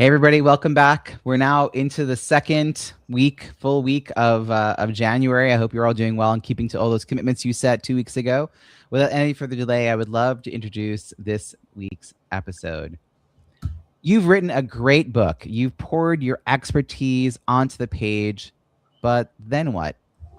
Hey everybody, welcome back. We're now into the second week, full week of January. I hope you're all doing well and keeping to all those commitments you set 2 weeks ago. Without any further delay, I would love to introduce this week's episode. You've written a great book. You've poured your expertise onto the page, but then what?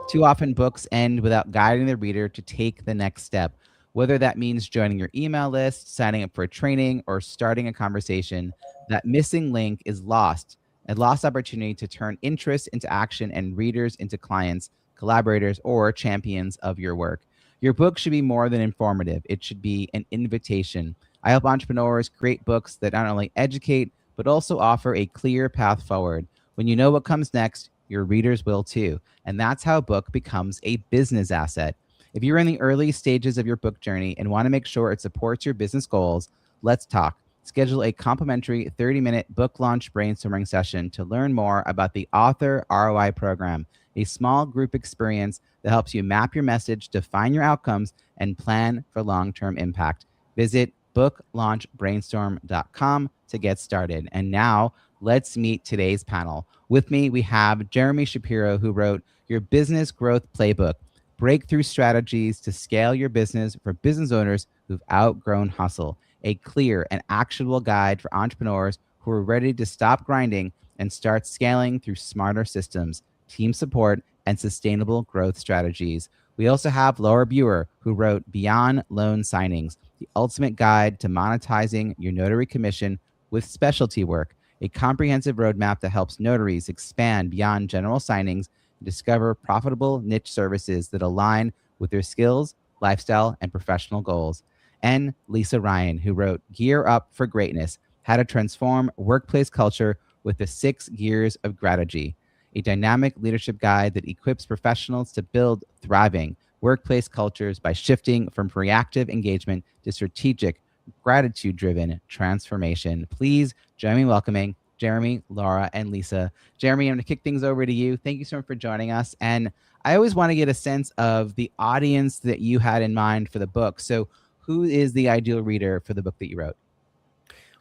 Too often books end without guiding the reader to take the next step. Whether that means joining your email list, signing up for a training, or starting a conversation, that missing link is lost. A lost opportunity to turn interest into action and readers into clients, collaborators, or champions of your work. Your book should be more than informative. It should be an invitation. I help entrepreneurs create books that not only educate, but also offer a clear path forward. When you know what comes next, your readers will too. And that's how a book becomes a business asset. If you're in the early stages of your book journey and want to make sure it supports your business goals, let's talk. Schedule a complimentary 30-minute book launch brainstorming session to learn more about the Author ROI program, a small group experience that helps you map your message, define your outcomes, and plan for long-term impact. Visit booklaunchbrainstorm.com to get started. And now let's meet today's panel. With me, we have Jeremy Shapiro, who wrote Your Business Growth Playbook, Breakthrough Strategies to Scale Your Business for Business Owners Who've Outgrown Hustle, a clear and actionable guide for entrepreneurs who are ready to stop grinding and start scaling through smarter systems, team support, and sustainable growth strategies. We also have Laura Buer, who wrote Beyond Loan Signings, the ultimate guide to monetizing your notary commission with specialty work, a comprehensive roadmap that helps notaries expand beyond general signings and discover profitable niche services that align with their skills, lifestyle, and professional goals. And Lisa Ryan, who wrote Gear Up for Greatness, How to Transform Workplace Culture with the 6 Gears of Strategy, a dynamic leadership guide that equips professionals to build thriving workplace cultures by shifting from reactive engagement to strategic, gratitude-driven transformation. Please join me in welcoming Jeremy, Laura, and Lisa. Jeremy, I'm going to kick things over to you. Thank you so much for joining us. And I always want to get a sense of the audience that you had in mind for the book. So who is the ideal reader for the book that you wrote?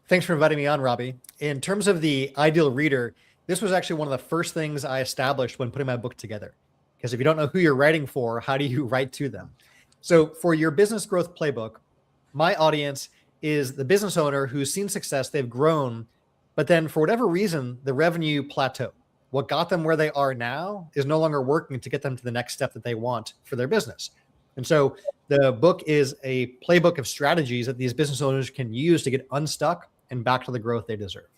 Thanks for inviting me on, Robbie. In terms of the ideal reader, this was actually one of the first things I established when putting my book together. Because if you don't know who you're writing for, how do you write to them? So for Your Business Growth Playbook, my audience is the business owner who's seen success, they've grown, but then for whatever reason, the revenue plateaued. What got them where they are now is no longer working to get them to the next step that they want for their business. And so the book is a playbook of strategies that these business owners can use to get unstuck and back to the growth they deserve.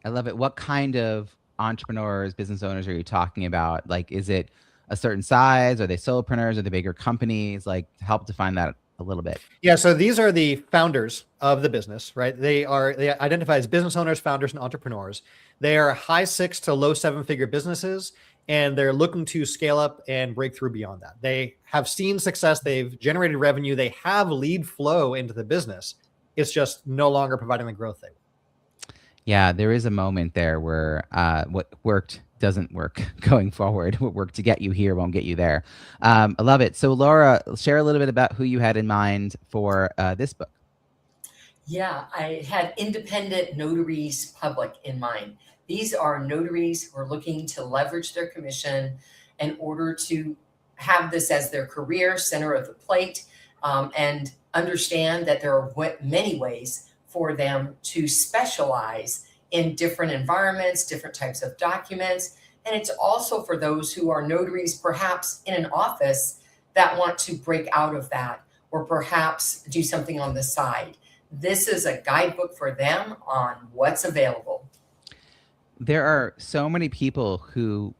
I love it. What kind of entrepreneurs, business owners are you talking about? Like, is it a certain size? Are they solopreneurs? Are they bigger companies? Like, help define that a little bit. Yeah, so these are the founders of the business, right? They identify as business owners, founders, and entrepreneurs. They are high 6 to low 7-figure businesses, and they're looking to scale up and break through beyond that. They have seen success. They've generated revenue. They have lead flow into the business. It's just no longer providing the growth they want. Yeah, there is a moment there where what worked doesn't work going forward. What worked to get you here won't get you there. I love it. So Laura, share a little bit about who you had in mind for this book. Yeah, I had independent notaries public in mind. These are notaries who are looking to leverage their commission in order to have this as their career center of the plate, and understand that there are many ways for them to specialize in different environments, different types of documents. And it's also for those who are notaries, perhaps in an office, that want to break out of that, or perhaps do something on the side. This is a guidebook for them on what's available. There are so many people who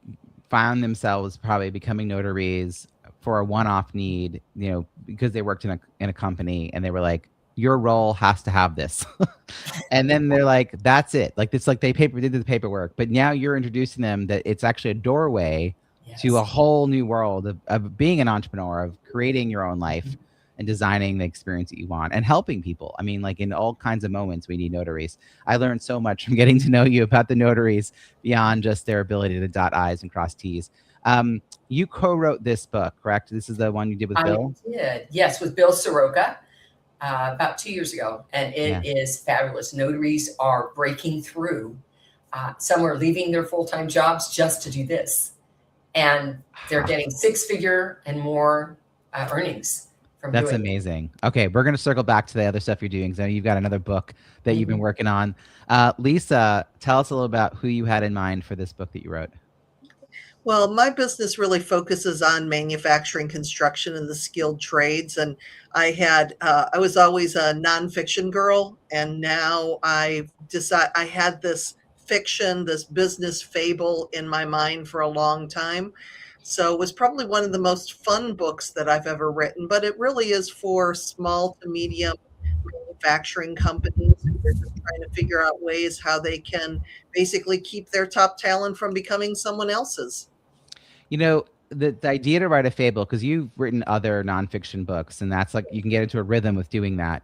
found themselves probably becoming notaries for a one-off need, you know, because they worked in a company and they were like, your role has to have this. And then they're like, that's it. Like, it's like they did the paperwork, but now you're introducing them that it's actually a doorway to a whole new world of being an entrepreneur, of creating your own life and designing the experience that you want and helping people. I mean, like, in all kinds of moments, we need notaries. I learned so much from getting to know you about the notaries beyond just their ability to dot I's and cross T's. You co-wrote this book, correct? This is the one you did with Bill? I did, yes, with Bill Soroka. About 2 years ago, and it is fabulous. Notaries are breaking through Some are leaving their full-time jobs just to do this. And they're getting 6-figure and more earnings from That's doing it. amazing. Okay, we're going to circle back to the other stuff you're doing. So you've got another book that you've been working on. Lisa, tell us a little about who you had in mind for this book that you wrote. Well, my business really focuses on manufacturing, construction, and the skilled trades. And I was always a nonfiction girl. And now I had this fiction, this business fable in my mind for a long time. So it was probably one of the most fun books that I've ever written, but it really is for small to medium manufacturing companies who are just trying to figure out ways how they can basically keep their top talent from becoming someone else's. You know, the idea to write a fable, because you've written other nonfiction books, and that's like you can get into a rhythm with doing that.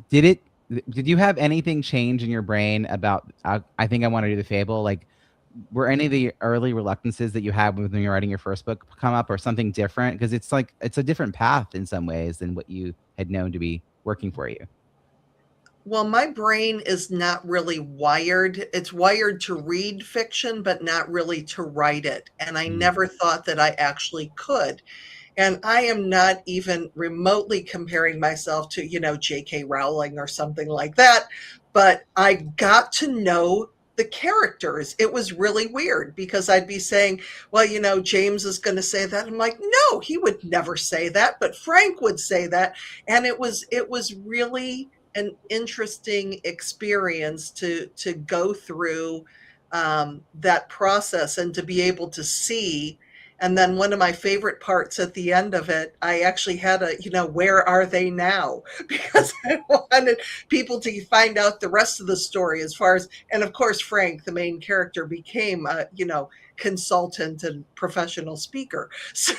Did you have anything change in your brain about, I think I want to do the fable? Like, were any of the early reluctances that you had when you were writing your first book come up, or something different? Because it's like, it's a different path in some ways than what you had known to be working for you. Well, my brain is not really wired. It's wired to read fiction, but not really to write it. And I never thought that I actually could. And I am not even remotely comparing myself to, J.K. Rowling or something like that. But I got to know the characters. It was really weird because I'd be saying, well, James is going to say that. I'm like, no, he would never say that, but Frank would say that. And it was really an interesting experience to go through that process and to be able to see. And then one of my favorite parts at the end of it, I actually had where are they now? Because I wanted people to find out the rest of the story and of course, Frank, the main character, became a, consultant and professional speaker. So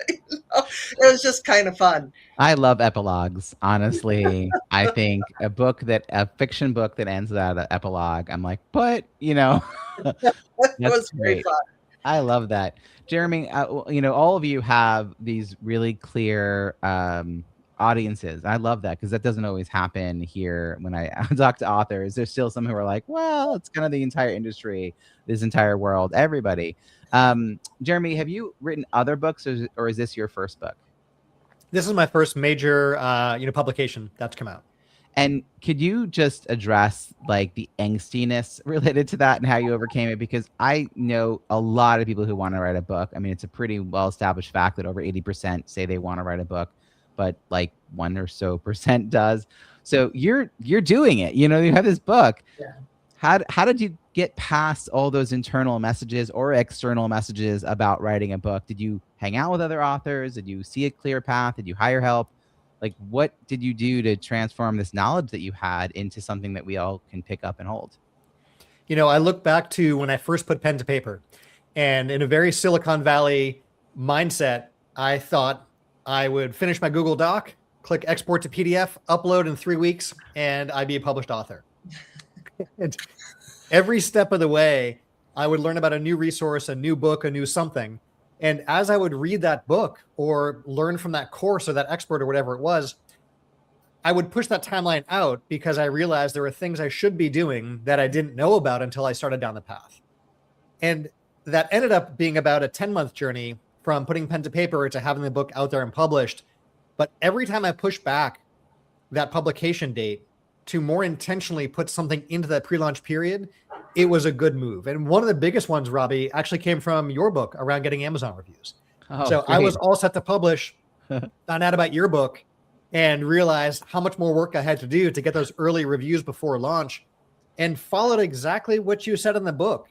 it was just kind of fun. I love epilogues, honestly. I think a fiction book that ends without an epilogue, I'm like, but It was great. very fun. I love that. Jeremy, all of you have these really clear audiences. I love that because that doesn't always happen here when I talk to authors. There's still some who are like, well, it's kind of the entire industry, this entire world, everybody. Jeremy, have you written other books, or is this your first book? This is my first major, publication that's come out. And could you just address like the angstiness related to that and how you overcame it? Because I know a lot of people who want to write a book. I mean, it's a pretty well-established fact that over 80% say they want to write a book, but like 1% or so does. So you're doing it. You have this book. Yeah. How did you get past all those internal messages or external messages about writing a book? Did you hang out with other authors? Did you see a clear path? Did you hire help? Like, what did you do to transform this knowledge that you had into something that we all can pick up and hold? I look back to when I first put pen to paper, and in a very Silicon Valley mindset, I thought I would finish my Google Doc, click export to PDF, upload in 3 weeks, and I'd be a published author. And every step of the way, I would learn about a new resource, a new book, a new something. And as I would read that book or learn from that course or that expert or whatever it was, I would push that timeline out because I realized there were things I should be doing that I didn't know about until I started down the path. And that ended up being about a 10-month journey from putting pen to paper to having the book out there and published. But every time I pushed back that publication date to more intentionally put something into that pre-launch period, it was a good move. And one of the biggest ones, Robbie, actually came from your book around getting Amazon reviews. Oh, so great. I was all set to publish, found out about your book, and realized how much more work I had to do to get those early reviews before launch, and followed exactly what you said in the book.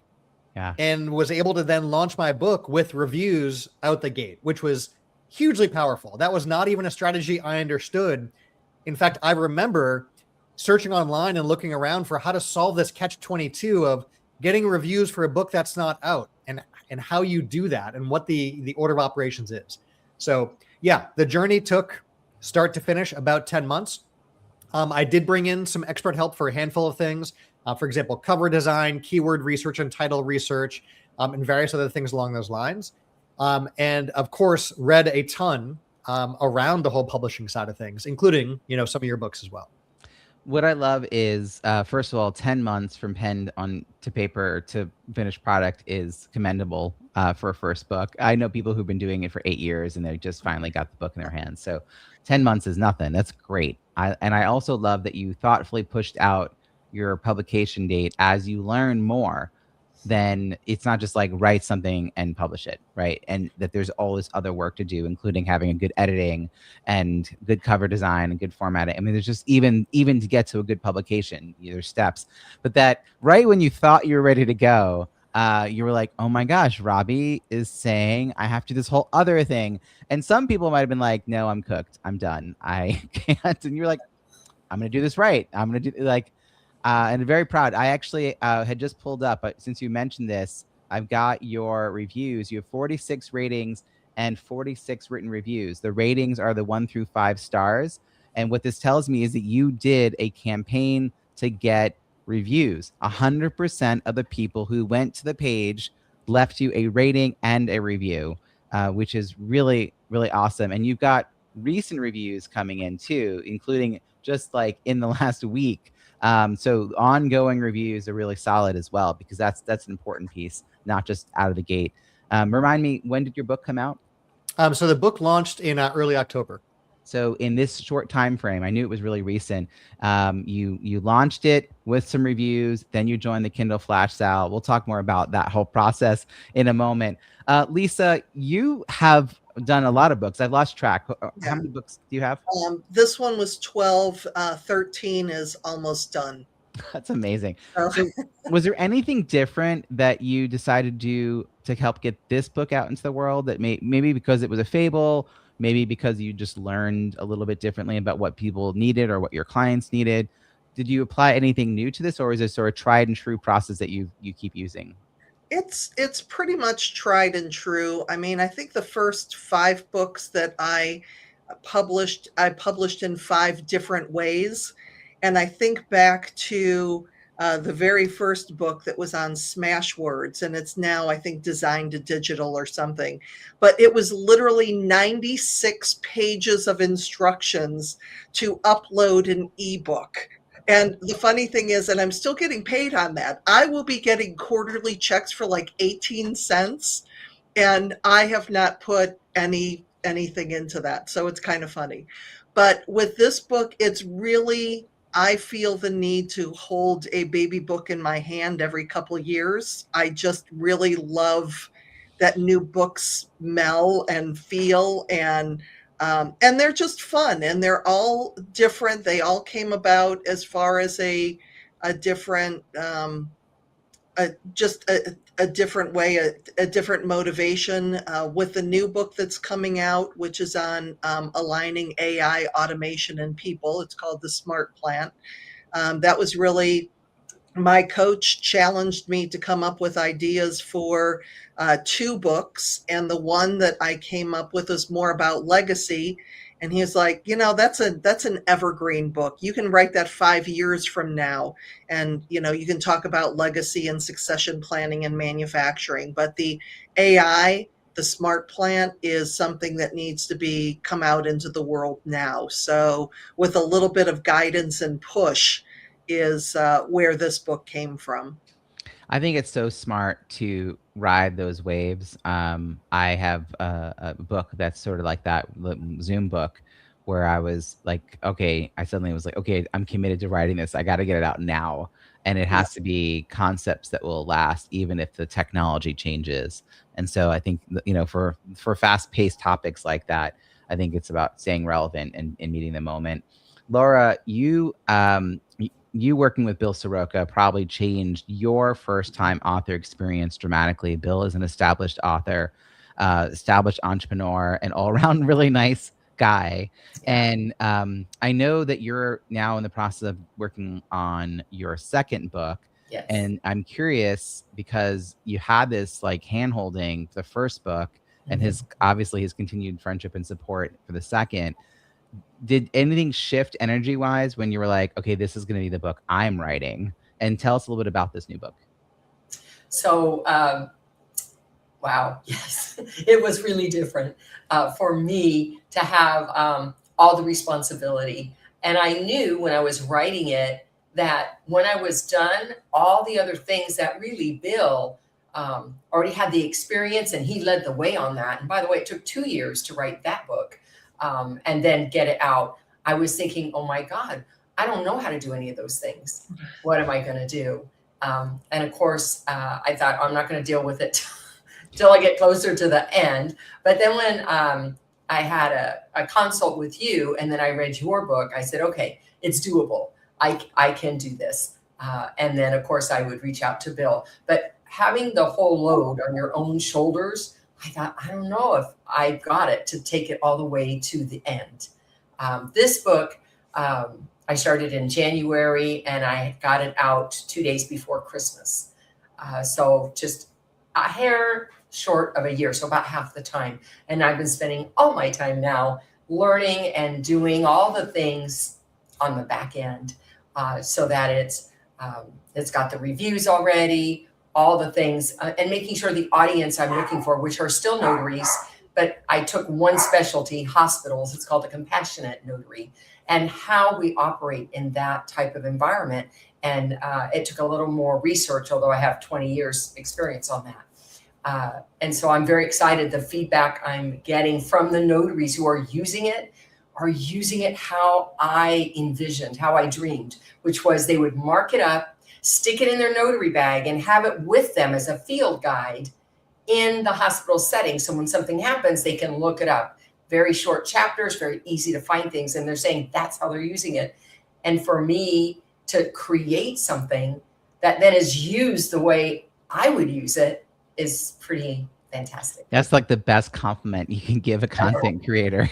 Yeah. And was able to then launch my book with reviews out the gate, which was hugely powerful. That was not even a strategy I understood. In fact, I remember searching online and looking around for how to solve this catch-22 of getting reviews for a book that's not out, and how you do that and what the order of operations is. So yeah, the journey took start to finish about 10 months. I did bring in some expert help for a handful of things. For example, cover design, keyword research, and title research, and various other things along those lines. And of course, read a ton around the whole publishing side of things, including, some of your books as well. What I love is, first of all, 10 months from pen on to paper to finished product is commendable for a first book. I know people who've been doing it for 8 years and they just finally got the book in their hands. So 10 months is nothing. That's great. And I also love that you thoughtfully pushed out your publication date as you learn more. Then it's not just like write something and publish it, right? And that there's all this other work to do, including having a good editing and good cover design and good formatting. I mean, there's just even to get to a good publication, there's steps. But that right when you thought you were ready to go, you were like, oh my gosh, Robbie is saying I have to do this whole other thing. And some people might have been like, no, I'm cooked. I'm done. I can't. And you're like, I'm going to do this right. I'm going to do like, and very proud. I actually had just pulled up, but since you mentioned this, I've got your reviews. You have 46 ratings and 46 written reviews. The ratings are the 1 through 5 stars. And what this tells me is that you did a campaign to get reviews. 100% of the people who went to the page left you a rating and a review, which is really, really awesome. And you've got recent reviews coming in too, including just like in the last week. So ongoing reviews are really solid as well, because that's an important piece, not just out of the gate. Remind me, when did your book come out? So the book launched in early October. So in this short time frame, I knew it was really recent. You launched it with some reviews, then you joined the Kindle flash sale. We'll talk more about that whole process in a moment. Lisa, you have done a lot of books. I've lost track. How many books do you have? This one was 12. 13 is almost done. That's amazing. So, So was there anything different that you decided to do to help get this book out into the world, that maybe because it was a fable, maybe because you just learned a little bit differently about what people needed or what your clients needed? Did you apply anything new to this, or is this sort of tried and true process that you keep using? it's pretty much tried and true. I mean, I think the first 5 books that I published in 5 different ways. And I think back to the very first book that was on Smashwords, and it's now, I think, Designed to Digital or something. But it was literally 96 pages of instructions to upload an ebook. And the funny thing is, and I'm still getting paid on that, I will be getting quarterly checks for like 18 cents. And I have not put anything into that. So it's kind of funny. But with this book, it's really, I feel the need to hold a baby book in my hand every couple years. I just really love that new books smell and feel, and they're just fun, and they're all different. They all came about as far as a different just a different way, a different motivation with the new book that's coming out, which is on aligning AI, automation, and people. It's called The Smart Plant. That was really, my coach challenged me to come up with ideas for 2 books, and the one that I came up with was more about legacy. And he was like, that's an evergreen book. You can write that 5 years from now, and you can talk about legacy and succession planning and manufacturing. But the AI, the Smart Plant, is something that needs to be come out into the world now. So with a little bit of guidance and push is where this book came from. I think it's so smart to ride those waves. I have a book that's sort of like that, the Zoom book, where I was like, okay, I suddenly was like, okay, I'm committed to writing this. I got to get it out now. And it Yeah. has to be concepts that will last, even if the technology changes. And so I think, for fast paced topics like that, I think it's about staying relevant and meeting the moment. Laura, you working with Bill Soroka probably changed your first time author experience dramatically. Bill is an established author, established entrepreneur, and all around really nice guy. Yeah. And I know that you're now in the process of working on your second book. Yes. And I'm curious, because you had this like hand holding the first book, and obviously his continued friendship and support for the second. Did anything shift energy wise when you were like, okay, this is going to be the book I'm writing? And tell us a little bit about this new book. So, wow, yes, it was really different for me to have all the responsibility And I knew when I was writing it that when I was done, all the other things that really Bill already had the experience, and he led the way on that. And by the way, it took 2 years to write that book and then get it out. I was thinking, oh my God, I don't know how to do any of those things. What am I going to do? And of course, I thought, I'm not going to deal with it till I get closer to the end. But then when I had a consult with you and then I read your book, I said, okay, it's doable. I can do this. And then, of course, I would reach out to Bill. But having the whole load on your own shoulders, I thought, I don't know if I got it to take it all the way to the end. This book, I started in January and I got it out 2 days before Christmas. So just a hair short of a year, so about half the time. And I've been spending all my time now learning and doing all the things on the back end so that it's got the reviews already, all the things, and making sure the audience I'm looking for, which are still notaries, but I took one specialty, hospitals. It's called a compassionate notary, and how we operate in that type of environment. And it took a little more research, although I have 20 years experience on that. And so I'm very excited. The feedback I'm getting from the notaries who are using it how I envisioned, how I dreamed, which was they would mark it up, stick it in their notary bag, and have it with them as a field guide in the hospital setting. So when something happens, they can look it up. Very short chapters, very easy to find things. And they're saying that's how they're using it. And for me to create something that then is used the way I would use it is pretty fantastic. That's like the best compliment you can give a content creator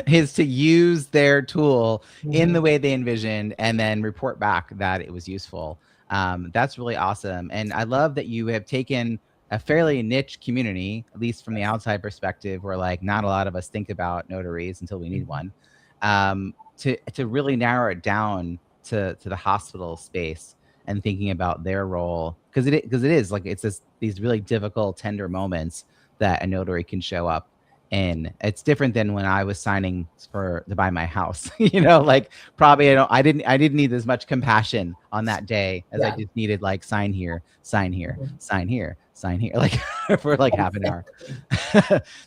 is to use their tool in the way they envisioned and then report back that it was useful. That's really awesome. And I love that you have taken a fairly niche community, at least from the outside perspective, where like not a lot of us think about notaries until we need one, to really narrow it down to the hospital space and thinking about their role, because it is like it's these really difficult, tender moments that a notary can show up in. It's different than when I was signing to buy my house. Like probably I didn't need as much compassion on that day as I just needed like sign here, sign here, sign here, sign here, like for like half an hour.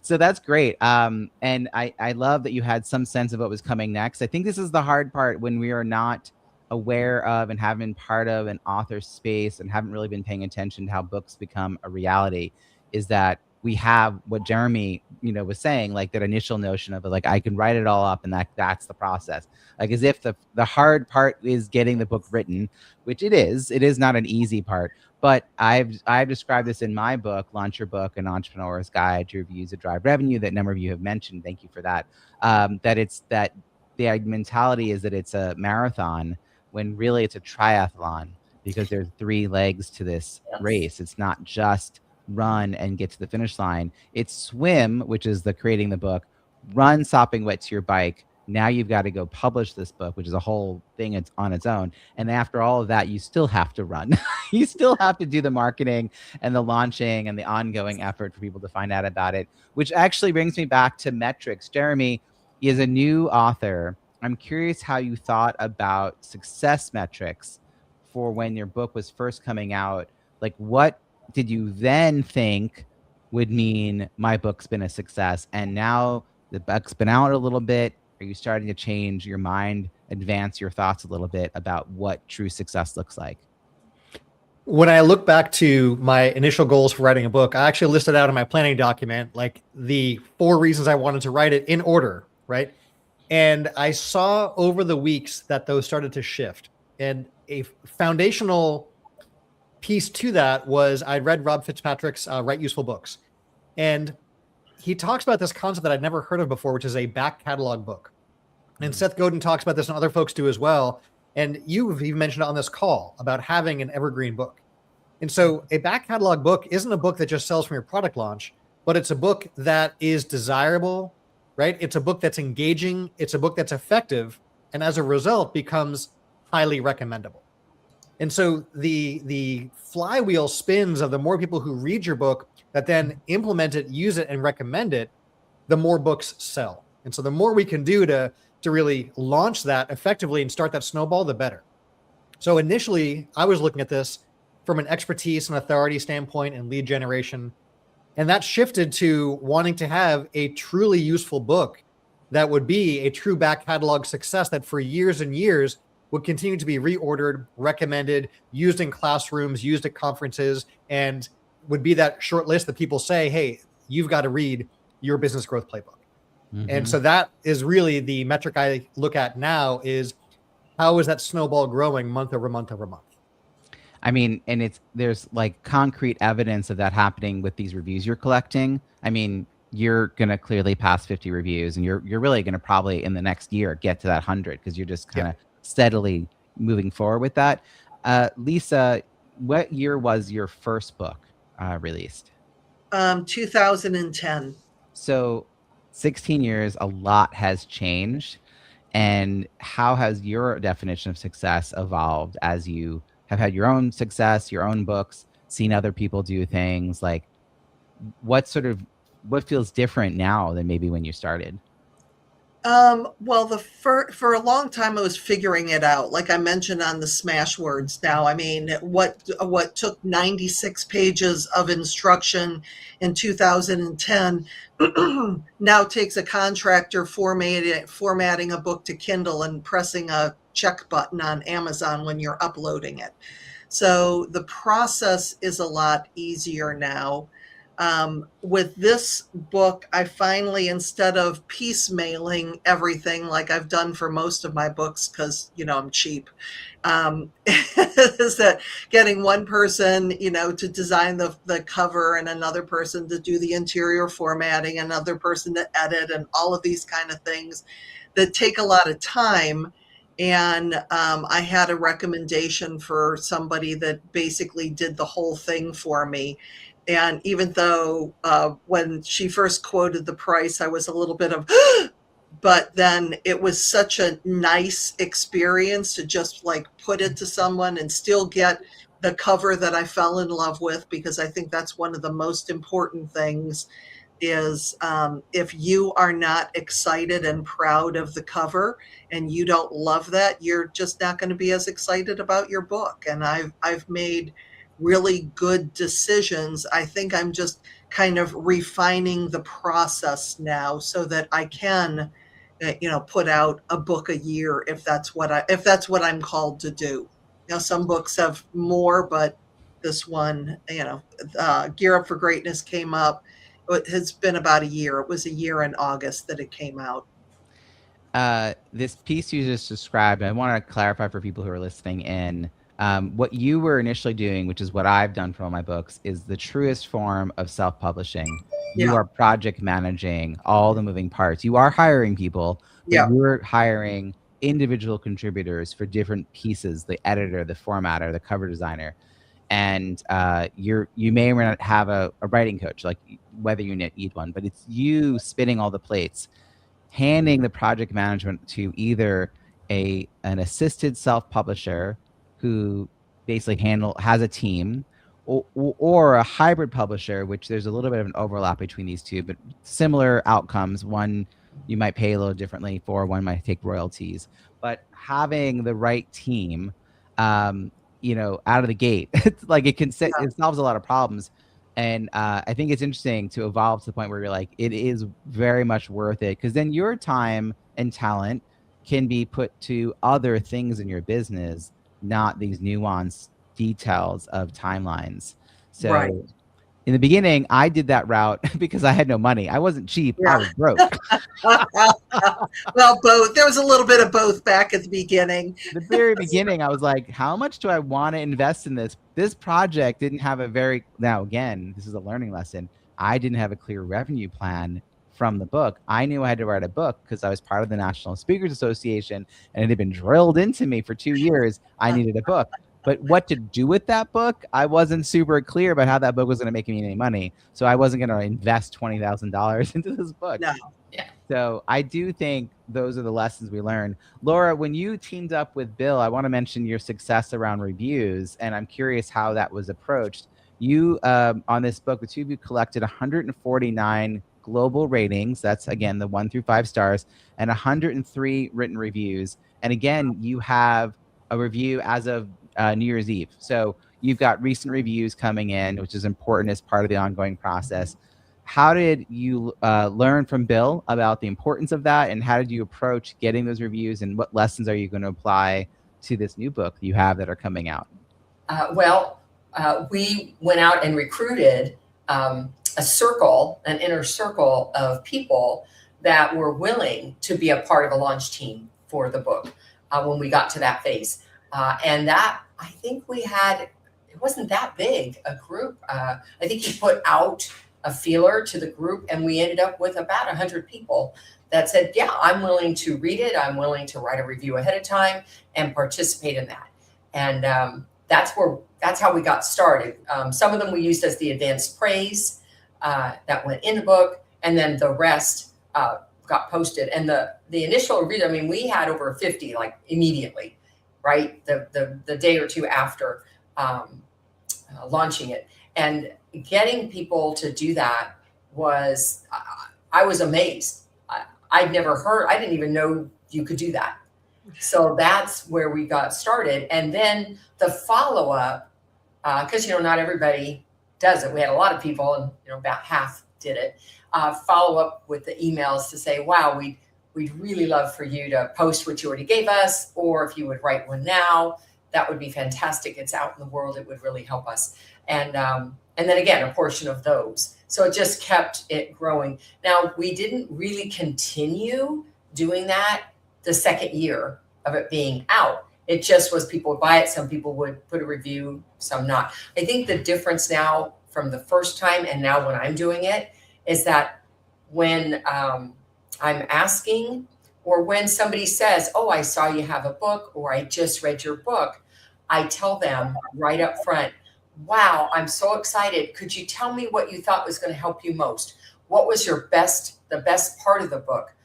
So that's great. And I love that you had some sense of what was coming next. I think this is the hard part when we are not aware of and haven't been part of an author space and haven't really been paying attention to how books become a reality, is that we have what Jeremy, was saying, like that initial notion of like, I can write it all up and that's the process. Like as if the hard part is getting the book written, which it is not an easy part. But I've described this in my book, Launch Your Book, An Entrepreneur's Guide to Reviews that Drive Revenue, that a number of you have mentioned. Thank you for that. That the mentality is that it's a marathon when really it's a triathlon, because there's 3 legs to this race. It's not just run and get to the finish line. It's swim, which is the creating the book, run sopping wet to your bike. Now you've got to go publish this book, which is a whole thing. It's on its own. And after all of that, you still have to run. You still have to do the marketing and the launching and the ongoing effort for people to find out about it, which actually brings me back to metrics. Jeremy is a new author. I'm curious how you thought about success metrics for when your book was first coming out. Like, what did you then think would mean my book's been a success? And now the book's been out a little bit. Are you starting to change your mind, advance your thoughts a little bit about what true success looks like? When I look back to my initial goals for writing a book, I actually listed out in my planning document, like the 4 reasons I wanted to write it in order, right? And I saw over the weeks that those started to shift. And a foundational piece to that was I'd read Rob Fitzpatrick's Write Useful Books. And he talks about this concept that I'd never heard of before, which is a back catalog book. And Seth Godin talks about this and other folks do as well. And you've even mentioned it on this call about having an evergreen book. And so a back catalog book isn't a book that just sells from your product launch, but it's a book that is desirable, right? It's a book that's engaging. It's a book that's effective. And as a result becomes highly recommendable. And so the flywheel spins of the more people who read your book that then implement it, use it, and recommend it, the more books sell. And so the more we can do to to really launch that effectively and start that snowball, the better. So initially, I was looking at this from an expertise and authority standpoint and lead generation. And that shifted to wanting to have a truly useful book that would be a true back catalog success that for years and years would continue to be reordered, recommended, used in classrooms, used at conferences, and would be that short list that people say, hey, you've got to read Your Business Growth Playbook. Mhm. And so that is really the metric I look at now is how is that snowball growing month over month over month? I mean, and there's like concrete evidence of that happening with these reviews you're collecting. I mean, you're gonna clearly pass 50 reviews, and you're really gonna probably in the next year get to that 100 because you're just kind of steadily moving forward with that. Lisa, what year was your first book released? 2010. So 16 years, a lot has changed. And how has your definition of success evolved as you have had your own success, your own books, seen other people do things? Like what feels different now than maybe when you started? Well, for a long time I was figuring it out. Like I mentioned on the smash words now. I mean, what took 96 pages of instruction in 2010 now takes a contractor formatting a book to Kindle and pressing a check button on Amazon when you're uploading it. So the process is a lot easier now. With this book, I finally, instead of piecemealing everything like I've done for most of my books, because, I'm cheap, is that getting one person, to design the cover and another person to do the interior formatting, another person to edit, and all of these kind of things that take a lot of time. And I had a recommendation for somebody that basically did the whole thing for me. And even though when she first quoted the price, I was a little bit of, but then it was such a nice experience to just like put it to someone and still get the cover that I fell in love with, because I think that's one of the most important things is if you are not excited and proud of the cover and you don't love that, you're just not going to be as excited about your book. And I've made really good decisions. I think I'm just kind of refining the process now so that I can, put out a book a year if that's what I'm called to do. Some books have more, but this one, Gear Up for Greatness came up. It has been about a year. It was a year in August that it came out. This piece you just described, I want to clarify for people who are listening in. What you were initially doing, which is what I've done for all my books, is the truest form of self-publishing. You are project managing all the moving parts. You are hiring people, but you're hiring individual contributors for different pieces, the editor, the formatter, the cover designer. And you may or may not have a writing coach, like whether you need one, but it's you spinning all the plates, handing the project management to either an assisted self-publisher who basically has a team, or a hybrid publisher, which there's a little bit of an overlap between these two, but similar outcomes. One you might pay a little differently for, one might take royalties. But having the right team, out of the gate, it's like it solves a lot of problems. And I think it's interesting to evolve to the point where you're like, it is very much worth it, because then your time and talent can be put to other things in your business, not these nuanced details of timelines. So in the beginning, I did that route because I had no money. I wasn't cheap. I was broke. Well, both. There was a little bit of both back at the beginning. The very beginning, I was like, how much do I want to invest in this? This project didn't have now again, this is a learning lesson. I didn't have a clear revenue plan from the book. I knew I had to write a book because I was part of the National Speakers Association, and it had been drilled into me for 2 years. I needed a book. But what to do with that book, I wasn't super clear about how that book was going to make me any money. So I wasn't going to invest $20,000 into this book. No. Yeah. So I do think those are the lessons we learned. Laura, when you teamed up with Bill, I want to mention your success around reviews, and I'm curious how that was approached. You, on this book, the two of you collected 149 global ratings. That's again the 1 through 5 stars, and 103 written reviews. And again, you have a review as of New Year's Eve. So you've got recent reviews coming in, which is important as part of the ongoing process. How did you learn from Bill about the importance of that? And how did you approach getting those reviews? And what lessons are you going to apply to this new book you have that are coming out? We went out and recruited an inner circle of people that were willing to be a part of a launch team for the book when we got to that phase. And that, I think it wasn't that big a group. I think he put out a feeler to the group, and we ended up with about 100 people that said, yeah, I'm willing to read it. I'm willing to write a review ahead of time and participate in that. And that's how we got started. Some of them we used as the advanced praise that went in the book, and then the rest got posted. And the initial review, I mean, we had over 50 like immediately, right? The day or two after launching it. And getting people to do that was, I was amazed. I didn't even know you could do that. So that's where we got started. And then the follow-up, because, not everybody does it. We had a lot of people, and, about half did it, follow up with the emails to say, wow, we'd really love for you to post what you already gave us, or if you would write one now, that would be fantastic. It's out in the world. It would really help us. And then again, a portion of those. So it just kept it growing. Now, we didn't really continue doing that the second year of it being out. It just was people would buy it. Some people would put a review, some not. I think the difference now from the first time and now when I'm doing it is that when I'm asking, or when somebody says, oh, I saw you have a book, or I just read your book, I tell them right up front, wow, I'm so excited. Could you tell me what you thought was going to help you most? What was the best part of the book?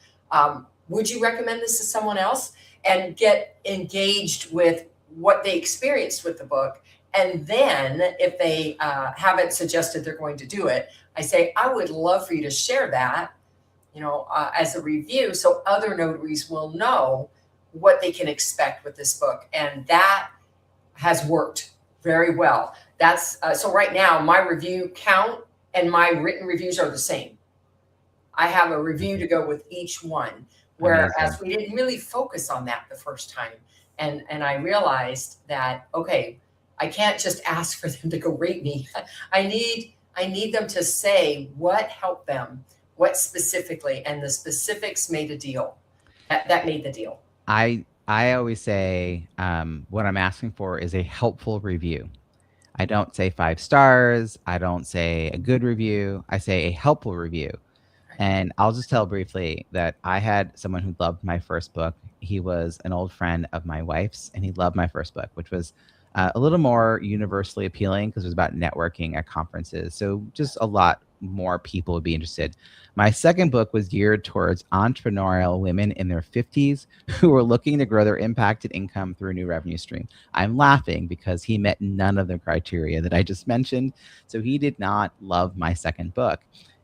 Would you recommend this to someone else? And get engaged with what they experienced with the book. And then if they haven't suggested they're going to do it, I say, I would love for you to share that, as a review, so other notaries will know what they can expect with this book. And that has worked very well. That's so right now my review count and my written reviews are the same. I have a review to go with each one, whereas we didn't really focus on that the first time. And I realized that, okay, I can't just ask for them to go rate me. I need them to say what helped them, what specifically, and the specifics made a deal. That made the deal. I always say what I'm asking for is a helpful review. I don't say 5 stars. I don't say a good review. I say a helpful review. And I'll just tell briefly that I had someone who loved my first book. He was an old friend of my wife's, and he loved my first book, which was a little more universally appealing because it was about networking at conferences. So just a lot more people would be interested. My second book was geared towards entrepreneurial women in their 50s who were looking to grow their impacted income through a new revenue stream. I'm laughing because he met none of the criteria that I just mentioned. So he did not love my second book.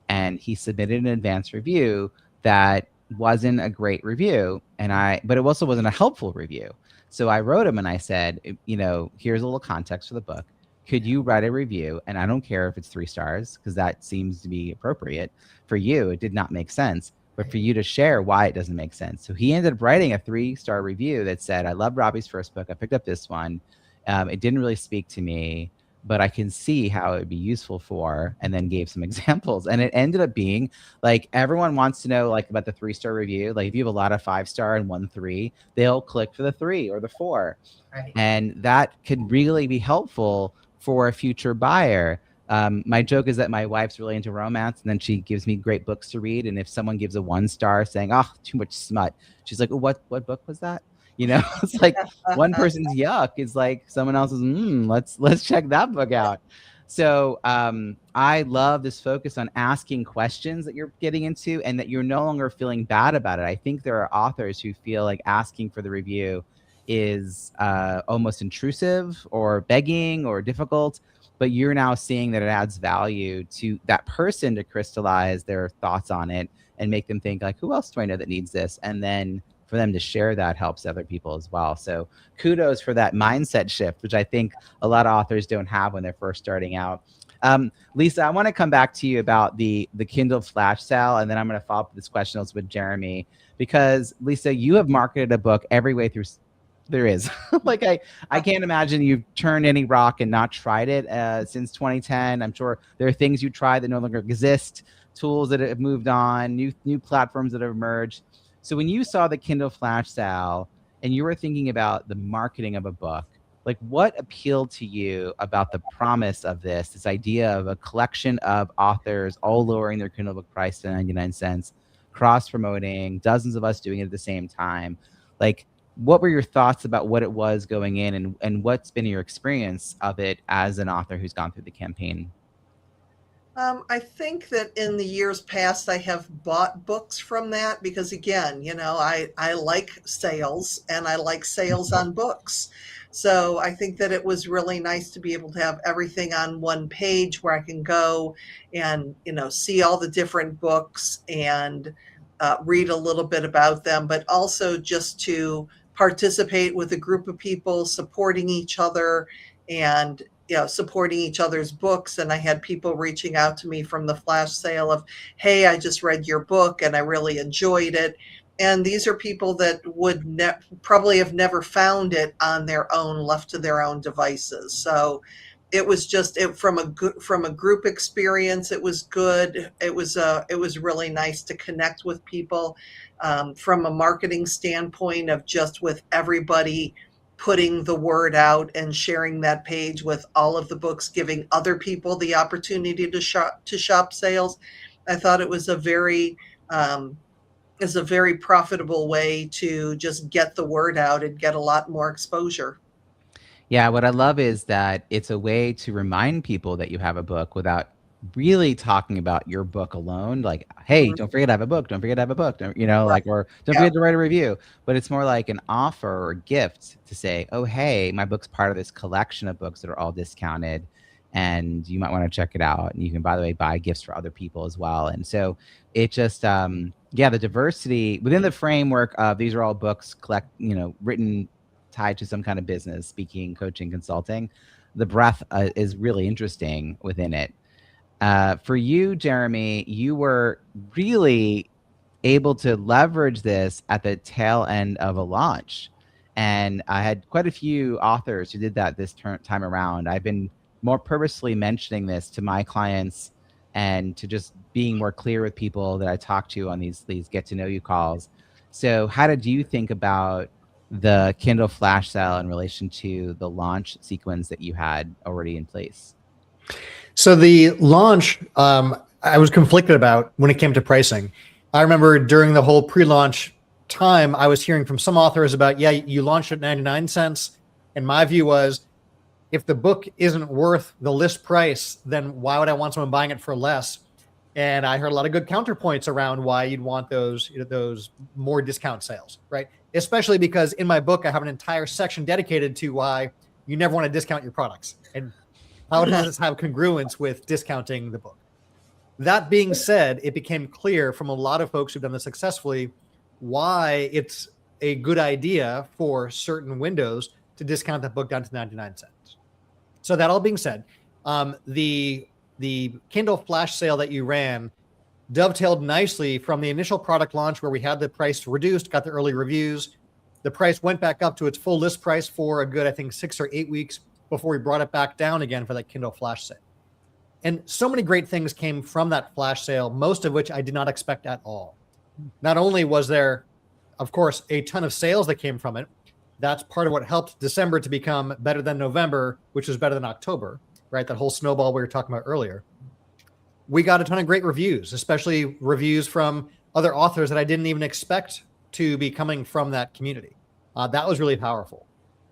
And he submitted an advanced review that wasn't a great review, but it also wasn't a helpful review. So I wrote him and I said, here's a little context for the book. Could you write a review? And I don't care if it's 3 stars, because that seems to be appropriate. For you, it did not make sense, but for you to share why it doesn't make sense. So he ended up writing a 3-star review that said, I love Robbie's first book. I picked up this one. It didn't really speak to me, but I can see how it would be useful for, and then gave some examples. And it ended up being like, everyone wants to know about the 3-star review. Like if you have a lot of 5-star and 1 3, they'll click for the 3 or the 4. Right. And that could really be helpful for a future buyer. My joke is that my wife's really into romance, and then she gives me great books to read. And if someone gives a 1 star saying, oh, too much smut, she's like, oh, what book was that? It's like one person's yuck is like someone else's, let's check that book out. So I love this focus on asking questions that you're getting into, and that you're no longer feeling bad about it. I think there are authors who feel like asking for the review is almost intrusive or begging or difficult, but you're now seeing that it adds value to that person to crystallize their thoughts on it and make them think like, who else do I know that needs this? And then for them to share that helps other people as well. So kudos for that mindset shift, which I think a lot of authors don't have when they're first starting out. Lisa, I want to come back to you about the Kindle flash sale, and then I'm going to follow up this question with Jeremy, because Lisa, you have marketed a book every way through there is. Like I can't imagine you've turned any rock and not tried it since 2010. I'm sure there are things you tried that no longer exist, tools that have moved on, new platforms that have emerged. So when you saw the Kindle flash sale and you were thinking about the marketing of a book, like what appealed to you about the promise of this idea of a collection of authors all lowering their Kindle book price to 99 cents, cross promoting, dozens of us doing it at the same time? Like, what were your thoughts about what it was going in, and what's been your experience of it as an author who's gone through the campaign? I think that in the years past, I have bought books from that because, again, I like sales and I like sales on books. So I think that it was really nice to be able to have everything on one page where I can go and, see all the different books and read a little bit about them, but also just to participate with a group of people, supporting each other and supporting each other's books. And I had people reaching out to me from the flash sale of, hey, I just read your book and I really enjoyed it. And these are people that would probably have never found it on their own, left to their own devices. So it was just from a group experience. It was good. It was really nice to connect with people from a marketing standpoint of just with everybody putting the word out and sharing that page with all of the books, giving other people the opportunity to shop sales. I thought it was a very profitable way to just get the word out and get a lot more exposure. Yeah, what I love is that it's a way to remind people that you have a book without really talking about your book alone. Like, hey, don't forget I have a book. Don't forget I have a book. Don't, Right. or don't forget to write a review. But it's more like an offer or a gift to say, oh, hey, my book's part of this collection of books that are all discounted, and you might want to check it out. And you can, by the way, buy gifts for other people as well. And so it just, the diversity within the framework of these are all books written tied to some kind of business, speaking, coaching, consulting. The breadth is really interesting within it. For you, Jeremy, you were really able to leverage this at the tail end of a launch. And I had quite a few authors who did that this time around. I've been more purposely mentioning this to my clients and to just being more clear with people that I talk to on these get to know you calls. So how did you think about the Kindle flash sale in relation to the launch sequence that you had already in place? So the launch, I was conflicted about when it came to pricing. I remember during the whole pre-launch time, I was hearing from some authors about, yeah, you launched at 99 cents. And my view was, if the book isn't worth the list price, then why would I want someone buying it for less? And I heard a lot of good counterpoints around why you'd want those more discount sales, right? Especially because in my book, I have an entire section dedicated to why you never want to discount your products and how does this have congruence with discounting the book. That being said, it became clear from a lot of folks who've done this successfully why it's a good idea for certain windows to discount that book down to 99 cents. So that all being said, the Kindle flash sale that you ran dovetailed nicely from the initial product launch where we had the price reduced, got the early reviews. The price went back up to its full list price for a good, I think, 6 or 8 weeks before we brought it back down again for that Kindle flash sale. And so many great things came from that flash sale, most of which I did not expect at all. Not only was there, of course, a ton of sales that came from it, that's part of what helped December to become better than November, which was better than October, right? That whole snowball we were talking about earlier. We got a ton of great reviews, especially reviews from other authors that I didn't even expect to be coming from that community. That was really powerful.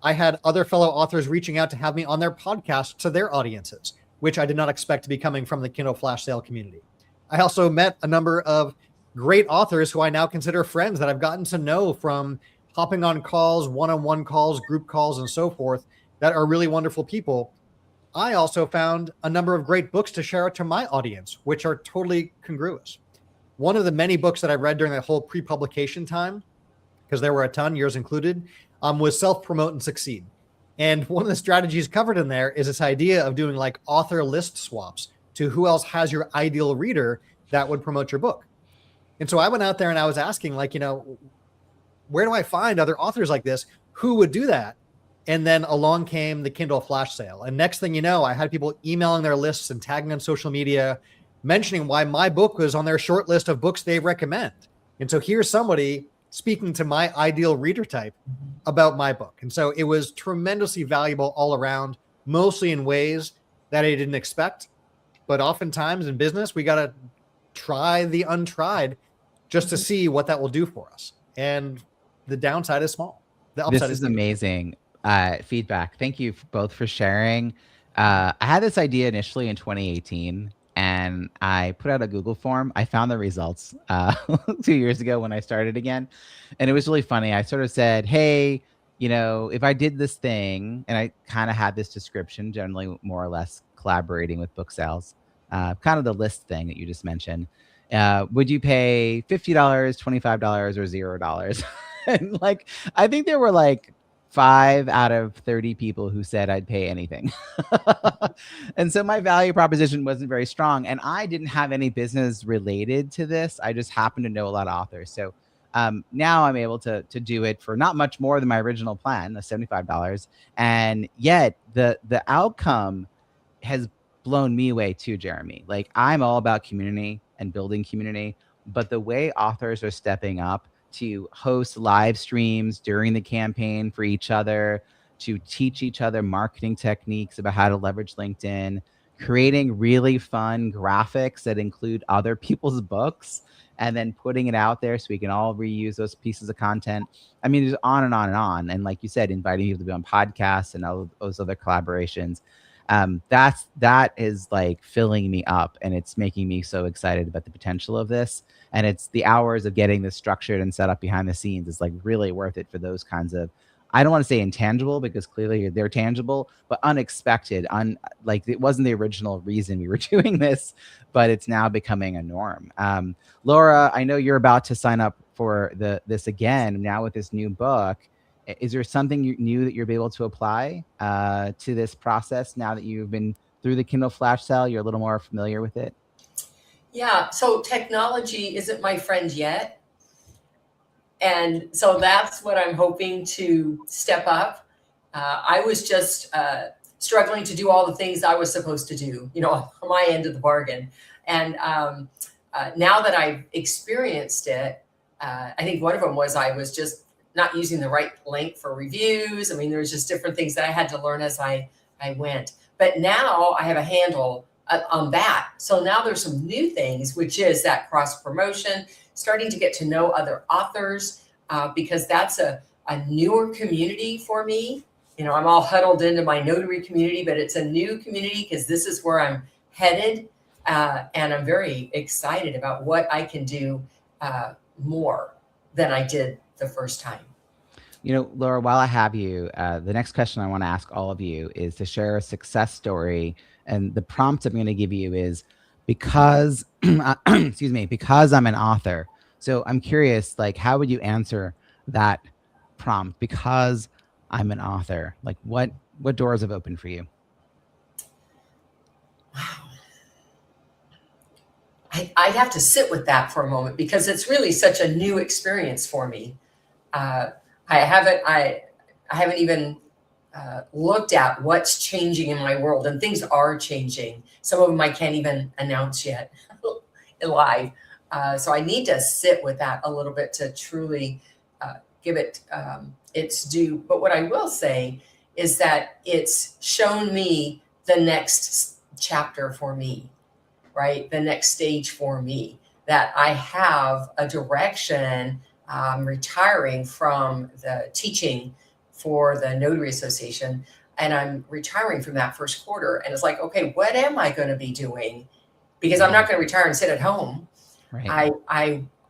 I had other fellow authors reaching out to have me on their podcast to their audiences, which I did not expect to be coming from the Kindle flash sale community. I also met a number of great authors who I now consider friends that I've gotten to know from hopping on calls, one-on-one calls, group calls, and so forth that are really wonderful people. I also found a number of great books to share out to my audience, which are totally congruous. One of the many books that I read during that whole pre-publication time, because there were a ton, yours included, was Self-Promote and Succeed. And one of the strategies covered in there is this idea of doing like author list swaps to who else has your ideal reader that would promote your book. And so I went out there and I was asking, like, where do I find other authors like this? Who would do that? And then along came the Kindle flash sale. And next thing you know, I had people emailing their lists and tagging on social media, mentioning why my book was on their short list of books they recommend. And so here's somebody speaking to my ideal reader type about my book. And so it was tremendously valuable all around, mostly in ways that I didn't expect. But oftentimes in business, we got to try the untried just to see what that will do for us. And the downside is small. The upside This is amazing feedback. Thank you both for sharing. I had this idea initially in 2018, and I put out a Google form. I found the results 2 years ago when I started again, and it was really funny. I sort of said, hey, if I did this thing, and I kind of had this description, generally more or less collaborating with book sales, kind of the list thing that you just mentioned. Would you pay $50, $25, or $0? And like, I think there were like 5 out of 30 people who said I'd pay anything. And so my value proposition wasn't very strong. And I didn't have any business related to this. I just happened to know a lot of authors. So now I'm able to do it for not much more than my original plan, the $75. And yet the outcome has blown me away too, Jeremy. Like, I'm all about community and building community, but the way authors are stepping up to host live streams during the campaign for each other, to teach each other marketing techniques about how to leverage LinkedIn, creating really fun graphics that include other people's books, and then putting it out there so we can all reuse those pieces of content. I mean, there's on and on and on. And like you said, inviting people to be on podcasts and all those other collaborations. That is like filling me up, and it's making me so excited about the potential of this. And it's the hours of getting this structured and set up behind the scenes is like really worth it for those kinds of, I don't want to say intangible because clearly they're tangible, but unexpected, like it wasn't the original reason we were doing this, but it's now becoming a norm. Laura, I know you're about to sign up for this again now with this new book. Is there something new that you'll be able to apply to this process now that you've been through the Kindle flash sale? You're a little more familiar with it? Yeah, so technology isn't my friend yet. And so that's what I'm hoping to step up. I was just struggling to do all the things I was supposed to do, on my end of the bargain. And now that I've experienced it, I think one of them was I was just not using the right link for reviews. I mean, there's just different things that I had to learn as I went. But now I have a handle on that. So now there's some new things, which is that cross promotion, starting to get to know other authors, because that's a newer community for me. I'm all huddled into my notary community, but it's a new community because this is where I'm headed. And I'm very excited about what I can do more than I did the first time. Laura, while I have you, the next question I want to ask all of you is to share a success story. And the prompt I'm going to give you is because, because I'm an author. So I'm curious, like, how would you answer that prompt? Because I'm an author, like what doors have opened for you? Wow. I'd have to sit with that for a moment because it's really such a new experience for me. I haven't even looked at what's changing in my world, and things are changing. Some of them I can't even announce yet live. So I need to sit with that a little bit to truly give it its due. But what I will say is that it's shown me the next chapter for me, right? The next stage for me, that I have a direction. I'm retiring from the teaching for the Notary Association, and I'm retiring from that first quarter. And it's like, okay, what am I going to be doing? Because I'm not going to retire and sit at home. Right.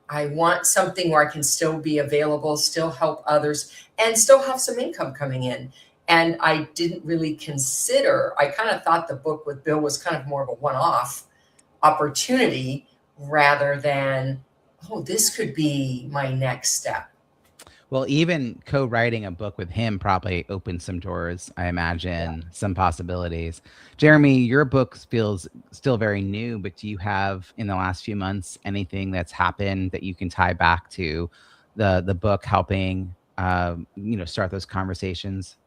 I want something where I can still be available, still help others, and still have some income coming in. And I didn't really consider, I kind of thought the book with Bill was kind of more of a one-off opportunity rather than, oh, this could be my next step. Well, even co-writing a book with him probably opened some doors, I imagine, some possibilities. Jeremy, your book feels still very new, but do you have in the last few months anything that's happened that you can tie back to the book helping start those conversations?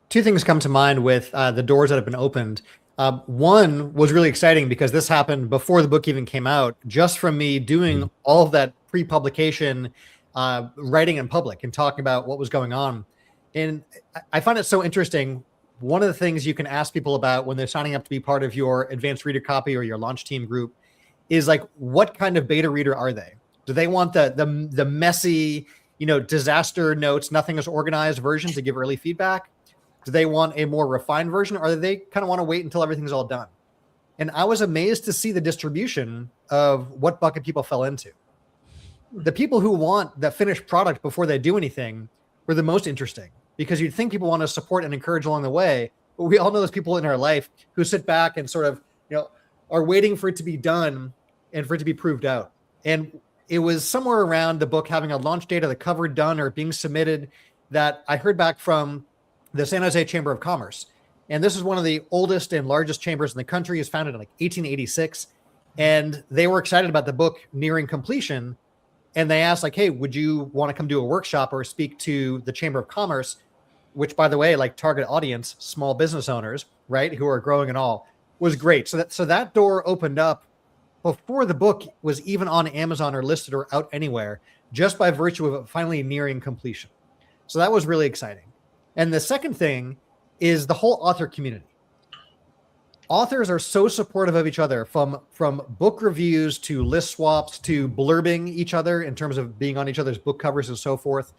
Two things come to mind with the doors that have been opened. One was really exciting because this happened before the book even came out, just from me doing all of that pre-publication writing in public and talking about what was going on. And I find it so interesting. One of the things you can ask people about when they're signing up to be part of your advanced reader copy or your launch team group is like, what kind of beta reader are they? Do they want the messy, disaster notes, nothing is organized version to give early feedback? Do they want a more refined version, or do they kind of want to wait until everything's all done? And I was amazed to see the distribution of what bucket people fell into. The people who want the finished product before they do anything were the most interesting, because you'd think people want to support and encourage along the way. But we all know those people in our life who sit back and sort of, are waiting for it to be done and for it to be proved out. And it was somewhere around the book having a launch date, or the cover done or being submitted, that I heard back from the San Jose Chamber of Commerce. And this is one of the oldest and largest chambers in the country. It was founded in like 1886. And they were excited about the book nearing completion. And they asked like, hey, would you want to come do a workshop or speak to the Chamber of Commerce, which, by the way, like target audience, small business owners, right, who are growing and all, was great. So that door opened up before the book was even on Amazon or listed or out anywhere, just by virtue of it finally nearing completion. So that was really exciting. And the second thing is the whole author community. Authors are so supportive of each other, from book reviews to list swaps to blurbing each other in terms of being on each other's book covers and so forth,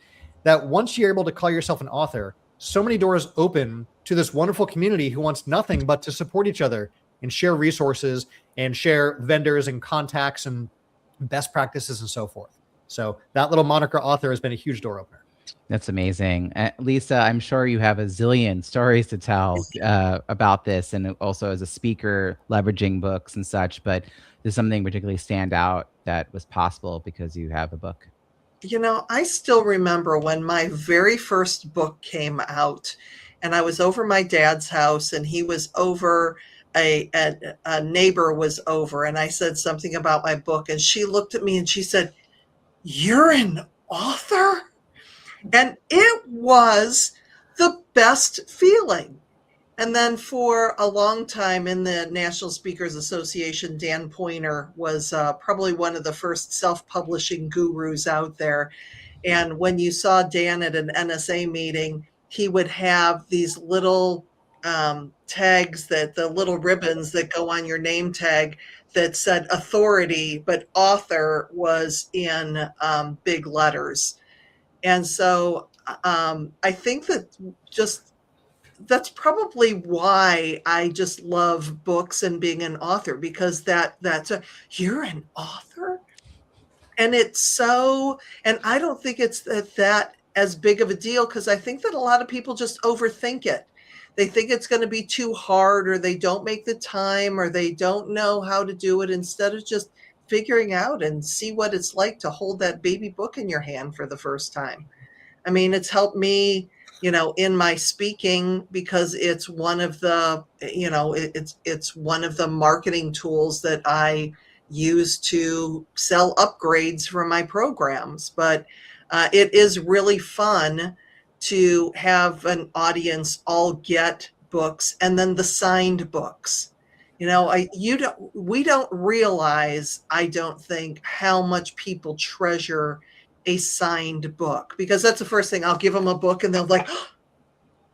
that once you're able to call yourself an author, so many doors open to this wonderful community who wants nothing but to support each other and share resources and share vendors and contacts and best practices and so forth. So that little moniker author has been a huge door opener. That's amazing. Lisa, I'm sure you have a zillion stories to tell about this, and also as a speaker, leveraging books and such, but does something particularly stand out that was possible because you have a book? I still remember when my very first book came out, and I was over my dad's house, and he was over, a neighbor was over, and I said something about my book, and she looked at me and she said, "You're an author?" And it was the best feeling. And then for a long time in the National Speakers Association, Dan Poynter was probably one of the first self-publishing gurus out there. And when you saw Dan at an NSA meeting, he would have these little tags, that the little ribbons that go on your name tag, that said authority, but author was in big letters. And so I think that that's probably why I just love books and being an author, because you're an author. And it's so, and I don't think it's that as big of a deal, because I think that a lot of people just overthink it. They think it's going to be too hard, or they don't make the time, or they don't know how to do it, instead of just figuring out and see what it's like to hold that baby book in your hand for the first time. I mean, it's helped me, in my speaking, because it's one of the, it's one of the marketing tools that I use to sell upgrades for my programs. But it is really fun to have an audience all get books, and then the signed books. We don't realize, I don't think, how much people treasure a signed book, because that's the first thing. I'll give them a book and they'll be like, oh,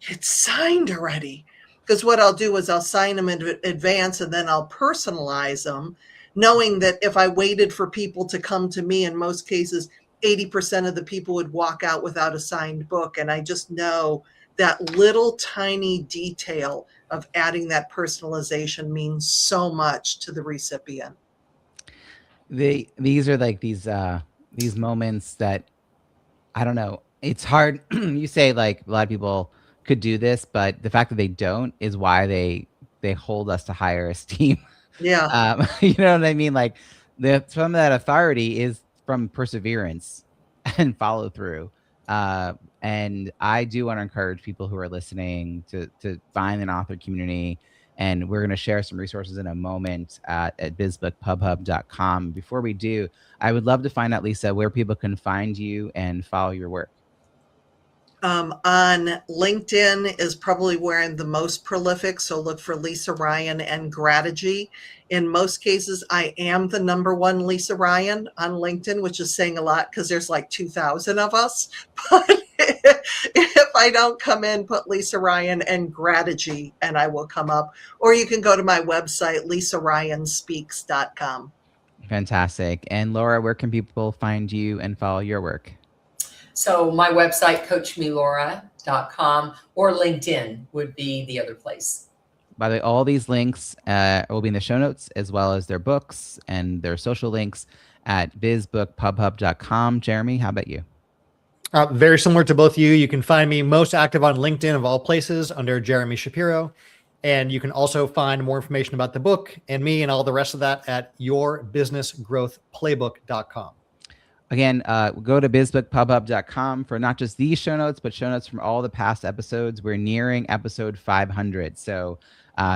it's signed already. Because what I'll do is I'll sign them in advance, and then I'll personalize them, knowing that if I waited for people to come to me, in most cases, 80% of the people would walk out without a signed book. And I just know that little tiny detail of adding that personalization means so much to the recipient. These are like these moments that I don't know. It's hard. You say like a lot of people could do this, but the fact that they don't is why they hold us to higher esteem. Yeah. You know what I mean? Like some of that authority is from perseverance and follow through. Uh, and I do want to encourage people who are listening to find an author community. And we're going to share some resources in a moment at bizbookpubhub.com. Before we do, I would love to find out, Lisa, where people can find you and follow your work. On LinkedIn is probably where I'm the most prolific. So look for Lisa Ryan and Grategy. In most cases, I am the number one Lisa Ryan on LinkedIn, which is saying a lot because there's like 2,000 of us. But if I don't come in, put Lisa Ryan and Grategy and I will come up. Or you can go to my website, lisaryanspeaks.com. Fantastic. And Laura, where can people find you and follow your work? So my website, coachmelaura.com, or LinkedIn would be the other place. By the way, all these links will be in the show notes, as well as their books and their social links at bizbookpubhub.com. Jeremy, how about you? Very similar to both of you. You can find me most active on LinkedIn of all places under Jeremy Shapiro. And you can also find more information about the book and me and all the rest of that at yourbusinessgrowthplaybook.com. Again, go to bizbookpubhub.com for not just these show notes, but show notes from all the past episodes. We're nearing episode 500. So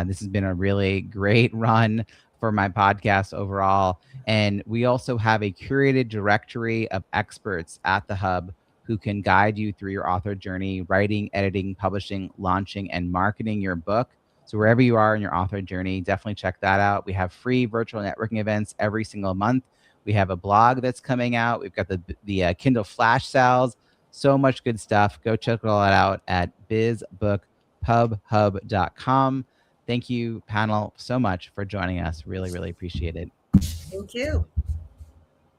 this has been a really great run for my podcast overall. And we also have a curated directory of experts at the Hub who can guide you through your author journey, writing, editing, publishing, launching, and marketing your book. So wherever you are in your author journey, definitely check that out. We have free virtual networking events every single month. We have a blog that's coming out. We've got the Kindle flash sales. So much good stuff. Go check all that out at bizbookpubhub.com. Thank you, panel, so much for joining us. Really, really appreciate it. Thank you.